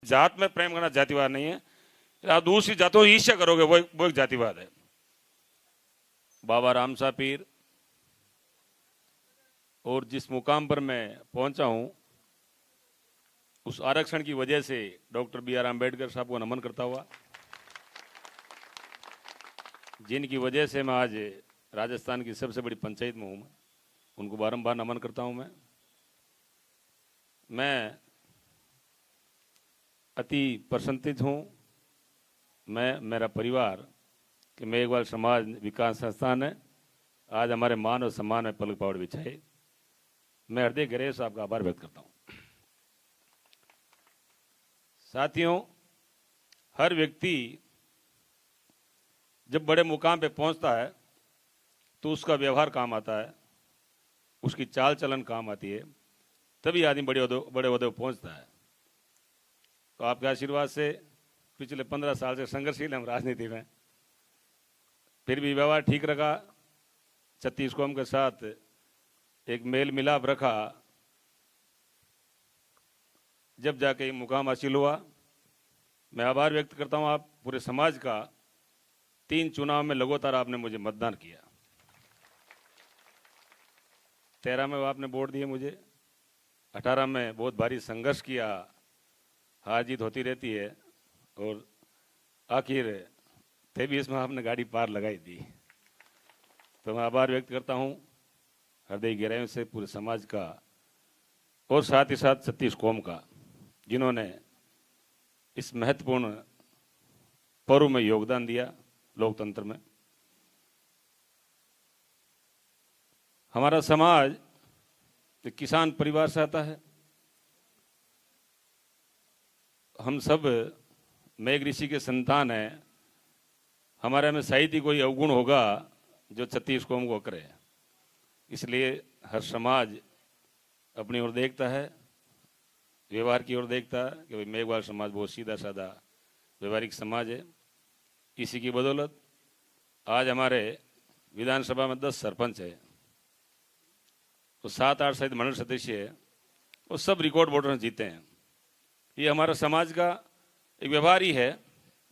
जात में प्रेम करना जातिवाद नहीं है। आप दूसरी जातों की ईर्ष्या करोगे वो एक जातिवाद है। बाबा रामसा पीर और जिस मुकाम पर मैं पहुंचा हूं उस आरक्षण की वजह से डॉक्टर बी आर अम्बेडकर साहब को नमन करता हुआ, जिनकी वजह से मैं आज राजस्थान की सबसे बड़ी पंचायत में हूं, उनको बारंबार नमन करता हूं। मैं अति प्रसन्नित हूं, मैं मेरा परिवार कि मेघवाल समाज विकास संस्थान है आज हमारे मान और सम्मान में पलक पावड़ बिछाए। मैं हृदय गहराई से आपका आभार व्यक्त करता हूं। साथियों, हर व्यक्ति जब बड़े मुकाम पे पहुंचता है तो उसका व्यवहार काम आता है, उसकी चाल चलन काम आती है, तभी आदमी बड़े ओहदे पर पहुंचता है। तो आपके आशीर्वाद से पिछले 15 साल से संघर्षशील हम राजनीति में, फिर भी व्यवहार ठीक रखा, छत्तीस कौम के साथ एक मेल मिलाप रखा, जब जाके मुकाम हासिल हुआ। मैं आभार व्यक्त करता हूं आप पूरे समाज का। 3 चुनाव में लगातार आपने मुझे मतदान किया, 13 में आपने वोट दिए मुझे, 18 में बहुत भारी संघर्ष किया, हार जीत होती रहती है, और आखिर 23 में आपने गाड़ी पार लगाई दी। तो मैं आभार व्यक्त करता हूं हृदय गहराइयों से पूरे समाज का और साथ ही साथ छत्तीस कौम का, जिन्होंने इस महत्वपूर्ण पर्व में योगदान दिया लोकतंत्र में। हमारा समाज एक किसान परिवार से आता है। हम सब मेघ ऋषि के संतान हैं। हमारे में शायद ही कोई अवगुण होगा जो छत्तीस कौम को करे। इसलिए हर समाज अपनी ओर देखता है, व्यवहार की ओर देखता है कि भाई मेघवाल समाज बहुत सीधा साधा व्यवहारिक समाज है। इसी की बदौलत आज हमारे विधानसभा में 10 सरपंच है, तो 7-8 शायद मंडल सदस्य है, वो सब रिकॉर्ड वोटर जीते हैं। ये हमारा समाज का एक व्यवहार ही है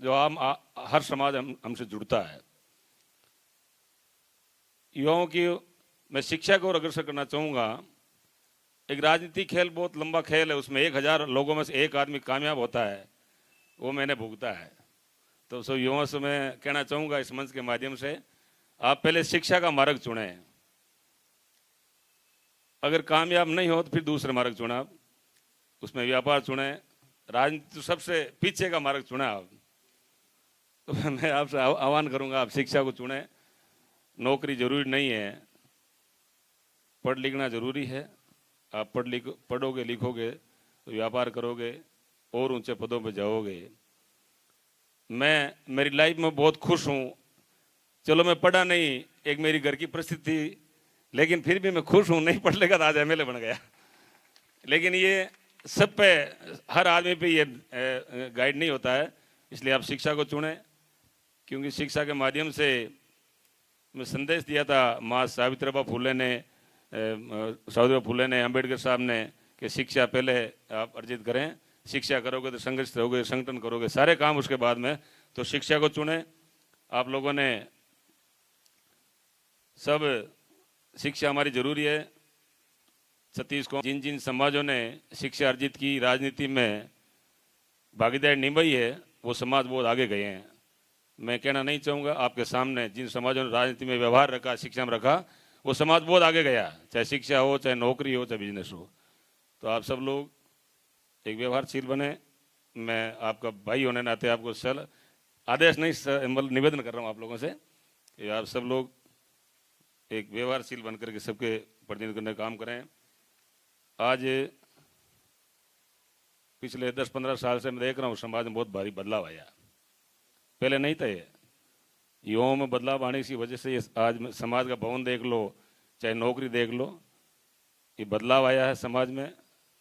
जो हर समाज हमसे जुड़ता है। युवाओं की मैं शिक्षा को अग्रसर करना चाहूँगा। एक राजनीतिक खेल बहुत लंबा खेल है, उसमें 1000 लोगों में से एक आदमी कामयाब होता है, वो मैंने भुगता है। तो सब युवाओं से मैं कहना चाहूँगा इस मंच के माध्यम से, आप पहले शिक्षा का मार्ग चुनें, अगर कामयाब नहीं हो तो फिर दूसरे मार्ग चुना, उसमें व्यापार चुने, राजनीति तो सबसे पीछे का मार्ग चुना आप। तो मैं आपसे आह्वान करूंगा आप शिक्षा को चुने। नौकरी जरूरी नहीं है, पढ़ लिखना जरूरी है। आप पढ़ोगे लिखोगे तो व्यापार करोगे और ऊंचे पदों पर जाओगे। मैं मेरी लाइफ में बहुत खुश हूँ। चलो मैं पढ़ा नहीं, एक मेरी घर की परिस्थिति, लेकिन फिर भी मैं खुश हूँ। नहीं पढ़ लेगा तो आज एमएलए बन गया। लेकिन ये सब पे, हर आदमी पे ये गाइड नहीं होता है। इसलिए आप शिक्षा को चुनें, क्योंकि शिक्षा के माध्यम से मैं संदेश दिया था माँ सावित्रीबाई फुले ने, अम्बेडकर साहब ने, कि शिक्षा पहले आप अर्जित करें, शिक्षा करोगे तो संघर्ष करोगे, संगठन करोगे, सारे काम उसके बाद में। तो शिक्षा को चुनें। आप लोगों ने सब, शिक्षा हमारी जरूरी है। छत्तीस को जिन जिन समाजों ने शिक्षा अर्जित की, राजनीति में भागीदारी निभाई है, वो समाज बहुत आगे गए हैं। मैं कहना नहीं चाहूँगा, आपके सामने जिन समाजों ने राजनीति में व्यवहार रखा, शिक्षा में रखा, वो समाज बहुत आगे गया, चाहे शिक्षा हो, चाहे नौकरी हो, चाहे बिजनेस हो। तो आप सब लोग एक व्यवहारशील बने। मैं आपका भाई होने नाते आपको आदेश नहीं, निवेदन कर रहा हूँ आप लोगों से कि आप सब लोग एक व्यवहारशील बनकर के सबके प्रतिनिधित्व करने का काम करें। आज पिछले 10-15 साल से मैं देख रहा हूँ समाज में बहुत भारी बदलाव आया। पहले नहीं था ये। युवाओं में बदलाव आने की वजह से ये आज समाज का भवन देख लो, चाहे नौकरी देख लो, ये बदलाव आया है समाज में।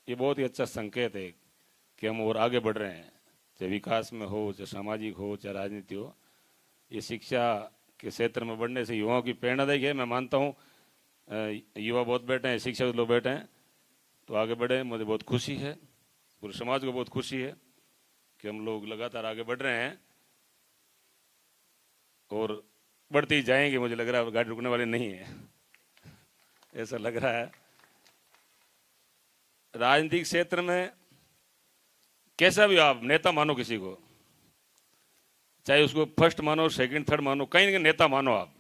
ये बहुत ही अच्छा संकेत है कि हम और आगे बढ़ रहे हैं, चाहे विकास में हो, चाहे सामाजिक हो, चाहे राजनीति हो। ये शिक्षा के क्षेत्र में बढ़ने से युवाओं की प्रेरणादायक है। मैं मानता हूँ युवा बहुत बैठे हैं, शिक्षक लोग बैठे हैं, तो आगे बढ़े। मुझे बहुत खुशी है, पूरे समाज को बहुत खुशी है। कि हम लोग लगातार आगे बढ़ रहे हैं और बढ़ते ही जाएंगे। मुझे लग रहा है गाड़ी रुकने वाली नहीं है, ऐसा लग रहा है। राजनीतिक क्षेत्र में कैसा भी आप नेता मानो किसी को, चाहे उसको फर्स्ट मानो, सेकंड, थर्ड मानो, कहीं ना नेता मानो आप,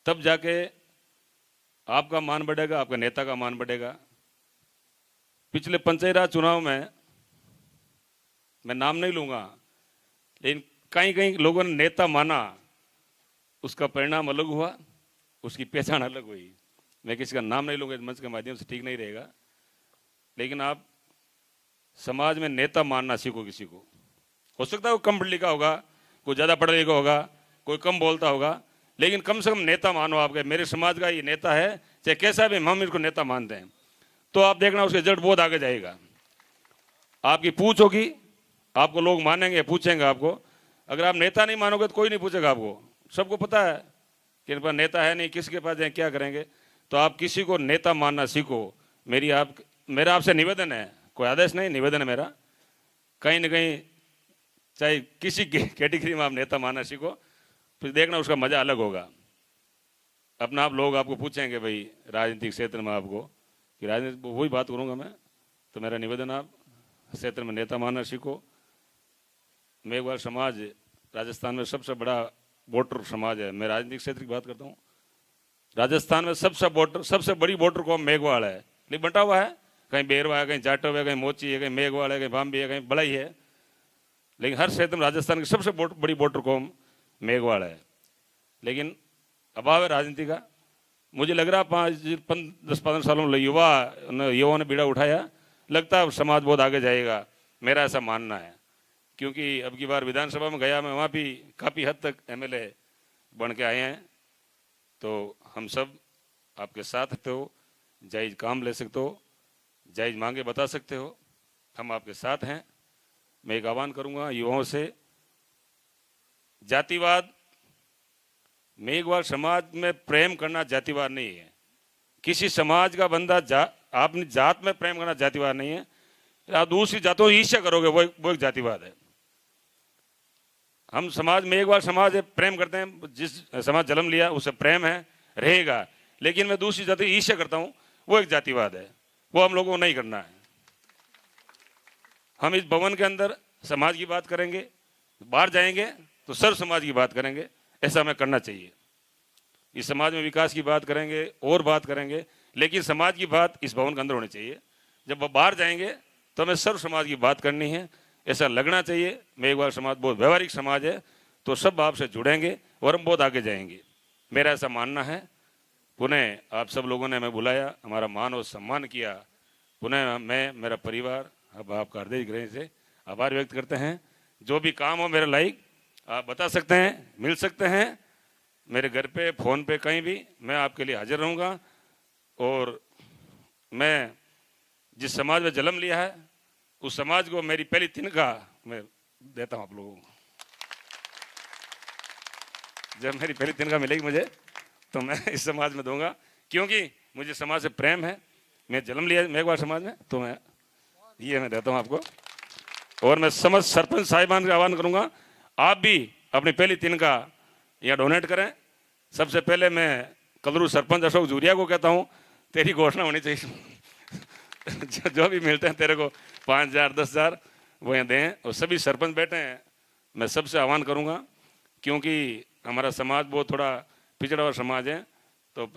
तब जाके आपका मान बढ़ेगा, आपका नेता का मान बढ़ेगा। पिछले पंचायत राज चुनाव में मैं नाम नहीं लूंगा, लेकिन कहीं कहीं लोगों ने नेता माना, उसका परिणाम अलग हुआ, उसकी पहचान अलग हुई। मैं किसी का नाम नहीं लूंगा इस मंच के माध्यम से, ठीक नहीं रहेगा। लेकिन आप समाज में नेता मानना सीखो किसी को। हो सकता है वो कम पढ़ लिखा होगा, कोई ज़्यादा पढ़ा लिखा होगा, कोई कम बोलता होगा, लेकिन कम से कम नेता मानो आपके, मेरे समाज का ये नेता है, चाहे कैसा भी हम इसको नेता मानते हैं, तो आप देखना उसके रिजल्ट बहुत आगे जाएगा। आपकी पूछ होगी, आपको लोग मानेंगे, पूछेंगे आपको। अगर आप नेता नहीं मानोगे तो कोई नहीं पूछेगा आपको, सबको पता है कि इनके पास नेता है नहीं, किसके पास जाए क्या करेंगे। तो आप किसी को नेता मानना सीखो। मेरा आपसे निवेदन है, कोई आदेश नहीं, निवेदन है मेरा। कहीं ना कहीं चाहे किसी कैटेगरी में आप नेता मानना सीखो, फिर देखना उसका मजा अलग होगा। अपना आप लोग आपको पूछेंगे भाई राजनीतिक क्षेत्र में आपको, कि राजनीति वही बात करूंगा मैं। तो मेरा निवेदन, आप क्षेत्र में नेता मानना सीखो। मेघवाल समाज राजस्थान में सबसे बड़ा वोटर समाज है। मैं राजनीतिक क्षेत्र की बात करता हूँ। राजस्थान में सबसे बड़ी वोटर कौम मेघवाल है, लेकिन बंटा हुआ है, कहीं बेरवा है, कहीं जाटव है, कहीं मोची है, कहीं मेघवाल है, कहीं भांबी है, कहीं बड़ाई है। लेकिन हर क्षेत्र में राजस्थान की सबसे बड़ी वोटर कौम मेघवाल है। लेकिन अभाव है राजनीति का। मुझे लग रहा 10-15 सालों में युवाओं ने बीड़ा उठाया, लगता है समाज बहुत आगे जाएगा, मेरा ऐसा मानना है। क्योंकि अब की बार विधानसभा में गया मैं, वहाँ भी काफ़ी हद तक MLA बन के आए हैं। तो हम सब आपके साथ हो, जायज़ काम ले सकते हो, जायज़ मांगे बता सकते हो, हम आपके साथ हैं। मैं एक आह्वान करूंगा युवाओं से, जातिवाद, मेघवाल समाज में प्रेम करना जातिवाद नहीं है। किसी समाज का बंदा आपने जात में प्रेम करना जातिवाद नहीं है। आप दूसरी जातों की ईर्ष्या करोगे, वो एक जातिवाद है। हम समाज, मेघवाल समाज प्रेम करते हैं, जिस समाज जन्म लिया उससे प्रेम है, रहेगा। लेकिन मैं दूसरी जाति की ईर्ष्या करता हूँ, वो एक जातिवाद है, वो हम लोगों को नहीं करना है। हम इस भवन के अंदर समाज की बात करेंगे, बाहर जाएंगे तो सर्व समाज की बात करेंगे, ऐसा हमें करना चाहिए। इस समाज में विकास की बात करेंगे और बात करेंगे, लेकिन समाज की बात इस भवन के अंदर होनी चाहिए। जब बाहर जाएंगे तो हमें सर्व समाज की बात करनी है, ऐसा लगना चाहिए। मेघवाल समाज बहुत व्यवहारिक समाज है, तो सब आपसे जुड़ेंगे और हम बहुत आगे जाएंगे, मेरा ऐसा मानना है। पुनः आप सब लोगों ने हमें बुलाया, हमारा मान और सम्मान किया। पुनः मैं, मेरा परिवार, अब आपका हृदय गृह से आभार व्यक्त करते हैं। जो भी काम हो मेरे लायक आप बता सकते हैं, मिल सकते हैं मेरे घर पे, फ़ोन पे, कहीं भी मैं आपके लिए हाजिर रहूँगा। और मैं जिस समाज में जन्म लिया है उस समाज को मेरी पहली तिनका मैं देता हूँ आप लोगों को। जब मेरी पहली तिनका मिलेगी मुझे तो मैं इस समाज में दूंगा, क्योंकि मुझे समाज से प्रेम है। मैं जन्म लिया मेघवाल समाज में, तो मैं देता हूँ आपको। और मैं समस्त सरपंच साहिबान का आह्वान करूंगा, आप भी अपनी पहली तिनका यहाँ डोनेट करें। सबसे पहले मैं कलरू सरपंच अशोक जूरिया को कहता हूँ, तेरी घोषणा होनी चाहिए जो भी मिलते हैं तेरे को 5,000 10,000 वो यहाँ दें। और सभी सरपंच बैठे हैं, मैं सबसे आह्वान करूँगा, क्योंकि हमारा समाज बहुत थोड़ा पिछड़ा हुआ समाज है। तो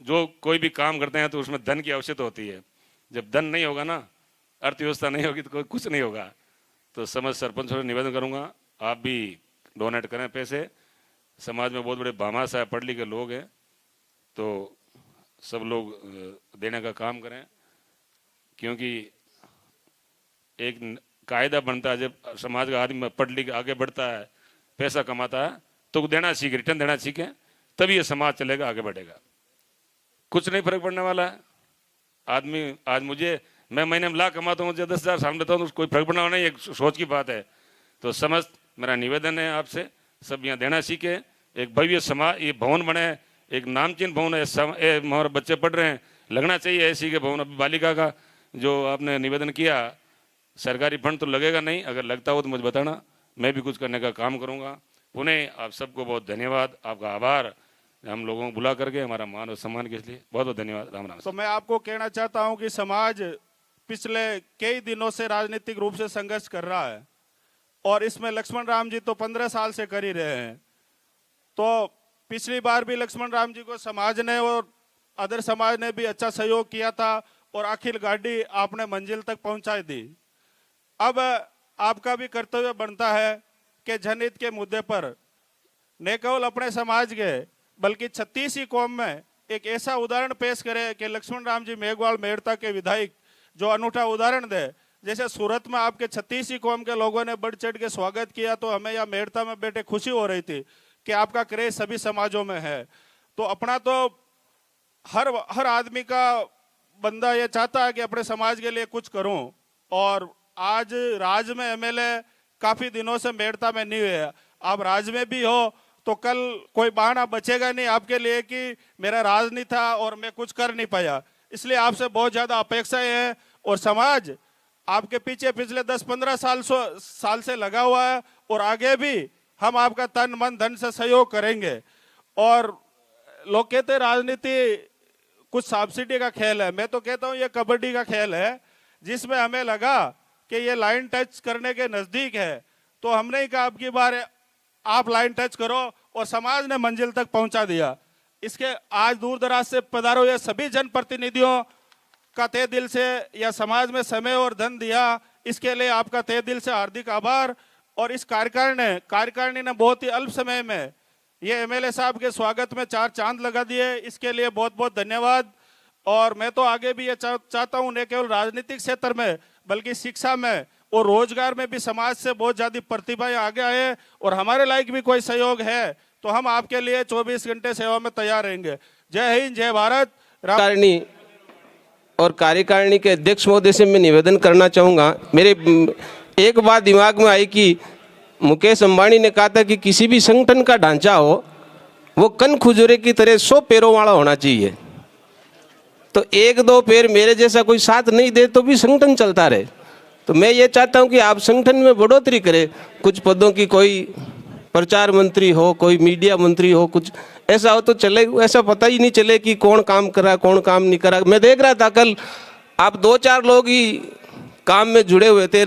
जो कोई भी काम करते हैं तो उसमें धन की आवश्यकता होती है। जब धन नहीं होगा ना, अर्थव्यवस्था नहीं होगी तो कुछ नहीं होगा। तो समझ सरपंच से निवेदन करूंगा, आप भी डोनेट करें पैसे। समाज में बहुत बड़े भामाशाह है, पढ़ लिखे लोग हैं, तो सब लोग देने का काम करें। क्योंकि एक कायदा बनता है, जब समाज का आदमी पढ़ लिख आगे बढ़ता है, पैसा कमाता है, तो देना सीखे, रिटर्न देना सीखे, तभी ये समाज चलेगा, आगे बढ़ेगा। कुछ नहीं फर्क पड़ने वाला है। आदमी आज मैं महीने में लाख कमाता हूँ, 10,000 सामने देता हूँ, तो कोई फर्क पड़ना नहीं, एक सोच की बात है। तो समस्त मेरा निवेदन है आपसे, सब यहाँ देना सीखे, एक भव्य समाज ये भवन बने, एक नामचीन भवन है, हमारे बच्चे पढ़ रहे हैं, लगना चाहिए ऐसी के भवन। अभी बालिका का जो आपने निवेदन किया सरकारी फंड तो लगेगा नहीं, अगर लगता हो तो मुझे बताना, मैं भी कुछ करने का काम करूँगा। पुनः आप सबको बहुत धन्यवाद, आपका आभार, हम लोगों को बुला करके हमारा मान और सम्मान के लिए बहुत बहुत धन्यवाद। राम राम। तो मैं आपको कहना चाहता हूं कि समाज पिछले कई दिनों से राजनीतिक रूप से संघर्ष कर रहा है और इसमें लक्ष्मण राम जी तो 15 साल से कर ही रहे हैं। तो पिछली बार भी लक्ष्मण राम जी को समाज ने और अदर समाज ने भी अच्छा सहयोग किया था और आखिर गाड़ी आपने मंजिल तक पहुंचाई दी। अब आपका भी कर्तव्य बनता है कि जनहित के मुद्दे पर न केवल अपने समाज के बल्कि 36 कौम में एक ऐसा उदाहरण पेश करे कि लक्ष्मण राम जी मेघवाल मेड़ता के विधायक जो अनूठा उदाहरण दे। जैसे सूरत में आपके 36 कौम के लोगों ने बढ़ चढ़ के स्वागत किया, तो हमें यहाँ मेड़ता में बैठे खुशी हो रही थी कि आपका क्रेज सभी समाजों में है। तो अपना तो हर आदमी का बंदा ये चाहता है कि अपने समाज के लिए कुछ करूं, और आज राज्य में एमएलए काफी दिनों से मेड़ता में नहीं हुए। आप राज्य में भी हो तो कल कोई बहाना बचेगा नहीं आपके लिए कि मेरा राज नहीं था और मैं कुछ कर नहीं पाया। इसलिए आपसे बहुत ज्यादा अपेक्षाएं हैं और समाज आपके पीछे पिछले 10-15 साल से लगा हुआ है और आगे भी हम आपका तन मन धन से सहयोग करेंगे। और लोग कहते हैं राजनीति कुछ सब्सिडी का खेल है, मैं तो कहता हूँ ये कबड्डी का खेल है, जिसमें हमें लगा कि ये लाइन टच करने के नजदीक है तो हमने ही कहा अब की बार आप लाइन टच करो और समाज ने मंजिल तक पहुंचा दिया। इसके आज दूर दराज से पधारो ये सभी जनप्रतिनिधियों का तहे दिल से या समाज में समय और धन दिया, इसके लिए आपका तहे दिल से हार्दिक आभार। और इस कार्यकारिणी ने बहुत ही अल्प समय में ये एमएलए साहब के स्वागत में 4 चांद लगा दिए, इसके लिए बहुत बहुत धन्यवाद। और मैं तो आगे भी ये चाहता हूँ न केवल राजनीतिक क्षेत्र में बल्कि शिक्षा में और रोजगार में भी समाज से बहुत ज्यादा प्रतिभाएं आगे आए और हमारे लायक भी कोई सहयोग है तो हम आपके लिए 24 घंटे सेवा में तैयार रहेंगे। जय हिंद, जय भारत। कार्यकारिणी और कार्यकारिणी के अध्यक्ष महोदय से मैं निवेदन करना चाहूँगा। मेरे एक बात दिमाग में आई कि मुकेश अंबानी ने कहा था कि किसी भी संगठन का ढांचा हो वो कन खुजूरे की तरह 100 पैरों वाला होना चाहिए। तो 1-2 पैर मेरे जैसा कोई साथ नहीं दे तो भी संगठन चलता रहे। तो मैं ये चाहता हूँ कि आप संगठन में बढ़ोतरी करें, कुछ पदों की, कोई प्रचार मंत्री हो, कोई मीडिया मंत्री हो, कुछ ऐसा हो तो चले। ऐसा पता ही नहीं चले कि कौन काम कर रहा कौन काम नहीं कर रहा। मैं देख रहा था कल आप 2-4 लोग ही काम में जुड़े हुए थे,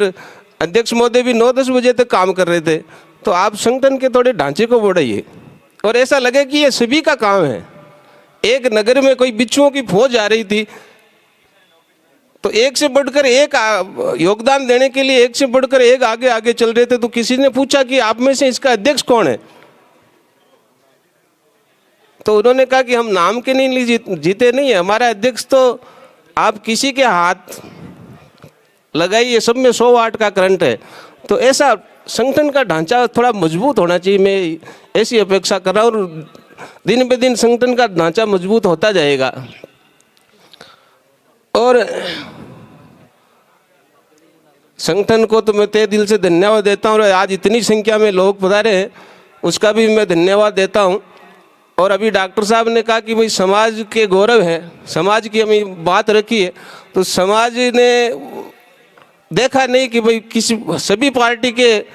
अध्यक्ष महोदय भी 9-10 बजे तक काम कर रहे थे। तो आप संगठन के थोड़े ढांचे को बढ़ाइए और ऐसा लगे कि ये सभी का काम है। एक नगर में कोई बिच्छुओं की फौज आ रही थी तो एक से बढ़कर एक योगदान देने के लिए एक से बढ़कर एक आगे आगे चल रहे थे। तो किसी ने पूछा कि आप में से इसका अध्यक्ष कौन है, तो उन्होंने कहा कि हम नाम के नहीं जीते नहीं है, हमारा अध्यक्ष तो आप किसी के हाथ लगाइए, सब में 100 वाट का करंट है। तो ऐसा संगठन का ढांचा थोड़ा मजबूत होना चाहिए, मैं ऐसी अपेक्षा कर रहा हूँ। और दिन पे दिन संगठन का ढांचा मजबूत होता जाएगा। और संगठन को तो मैं तहे दिल से धन्यवाद देता हूँ और आज इतनी संख्या में लोग पधारे हैं उसका भी मैं धन्यवाद देता हूँ। और अभी डॉक्टर साहब ने कहा कि भाई समाज के गौरव है, समाज की हमें बात रखी है, तो समाज ने देखा नहीं कि भाई किसी सभी पार्टी के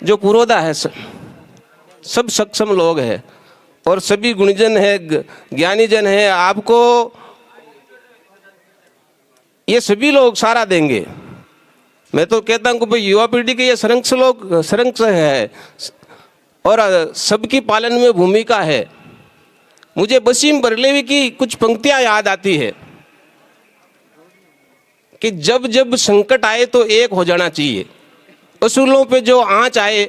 जो पुरोधा है सब सक्षम लोग हैं और सभी गुणीजन है, ज्ञानी जन है, आपको ये सभी लोग सारा देंगे। मैं तो कहता हूँ कि भाई युवा पीढ़ी के ये संरक्षक है और सबकी पालन में भूमिका है। मुझे वसीम बरलेवी की कुछ पंक्तियां याद आती है कि जब जब संकट आए तो एक हो जाना चाहिए, असूलों पे जो आंच आए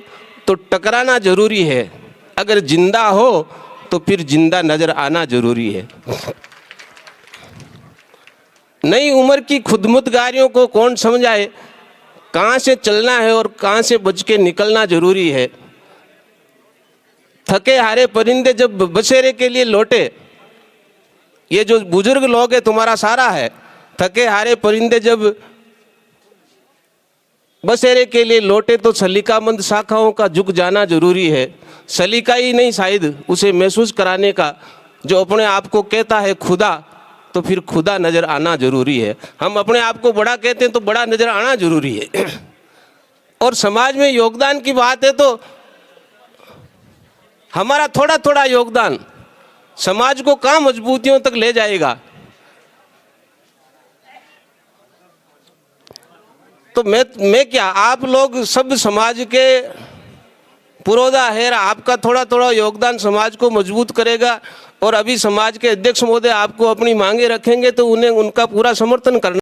तो टकराना जरूरी है, अगर जिंदा हो तो फिर जिंदा नजर आना जरूरी है। नई उम्र की खुदमुख्तारियों को कौन समझाए, कहाँ से चलना है और कहाँ से बच के निकलना जरूरी है। थके हारे परिंदे जब बसेरे के लिए लौटे, ये जो बुजुर्ग लोग हैं तुम्हारा सारा है, थके हारे परिंदे जब बसेरे के लिए लौटे तो सलीकामंद शाखाओं का झुक जाना जरूरी है। सलीका ही नहीं शायद उसे महसूस कराने का, जो अपने आप को कहता है खुदा तो फिर खुदा नज़र आना जरूरी है। हम अपने आप को बड़ा कहते हैं तो बड़ा नज़र आना जरूरी है। और समाज में योगदान की बात है तो हमारा थोड़ा थोड़ा योगदान समाज को कहाँ मजबूतियों तक ले जाएगा। तो मैं क्या, आप लोग सब समाज के पुरोधा है, आपका थोड़ा थोड़ा योगदान समाज को मजबूत करेगा। और अभी समाज के अध्यक्ष महोदय आपको अपनी मांगे रखेंगे तो उन्हें उनका पूरा समर्थन करना